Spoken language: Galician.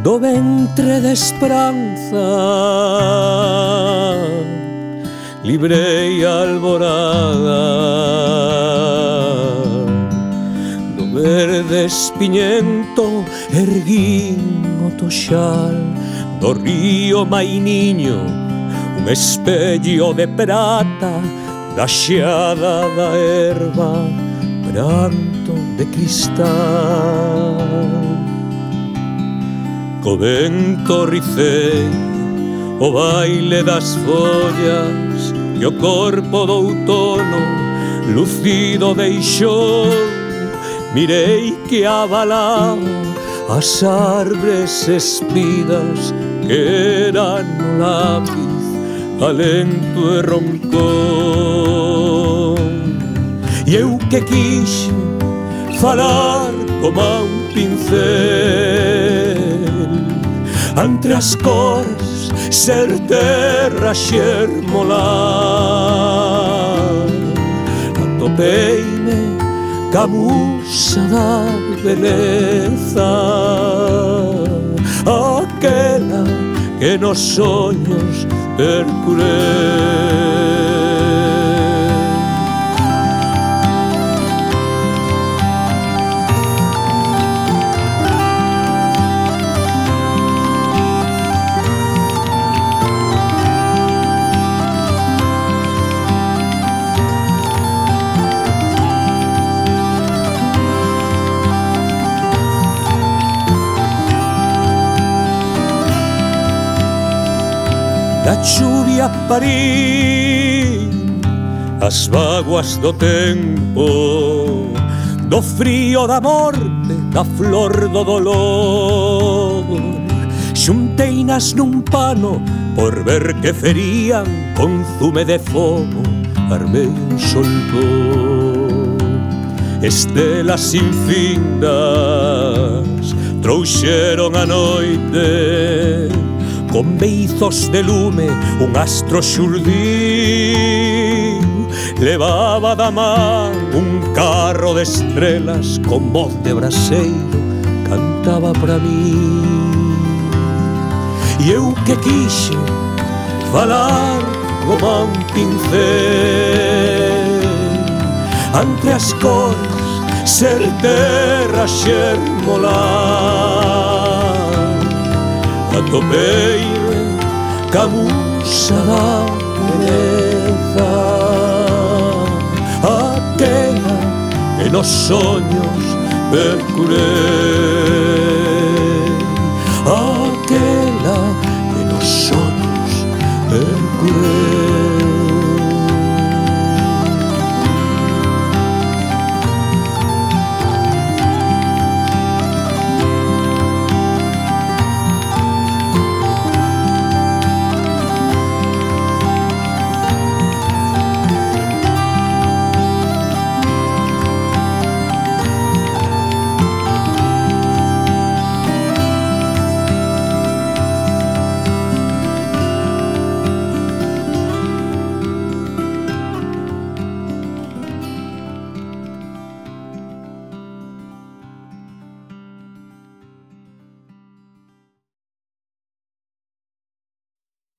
do ventre de esperanza, libre e alborada, do verde espiñento erguín o toxal, do río Mainiño un espello de prata, da xeada da erva pranto de cristal. Co vento ricei o baile das follas e o corpo do outono lucido deixou. Mirei que abalaba as arbres espidas que eran no lápiz alento e roncón. E eu que quixe falar como un pincel, entre as cores ser terra xermolar. Atopeime ca musa da beleza, aquela que nos soños percurei. Da chuvia parín as vaguas do tempo, do frío da morte, da flor do dolor. Xunteinas nun pano por ver que ferían con zume de fogo, armei un soltón. Estelas infindas trouxeron a noite, con beizos de lume un astro xurdín. Levaba da man un carro de estrelas, con voz de braseiro cantaba para mí. E eu que quixe falar como un pincel, entre as cores ser terra xermolar. Atopeime ca musa da beleza, aquela que nos soños percurei.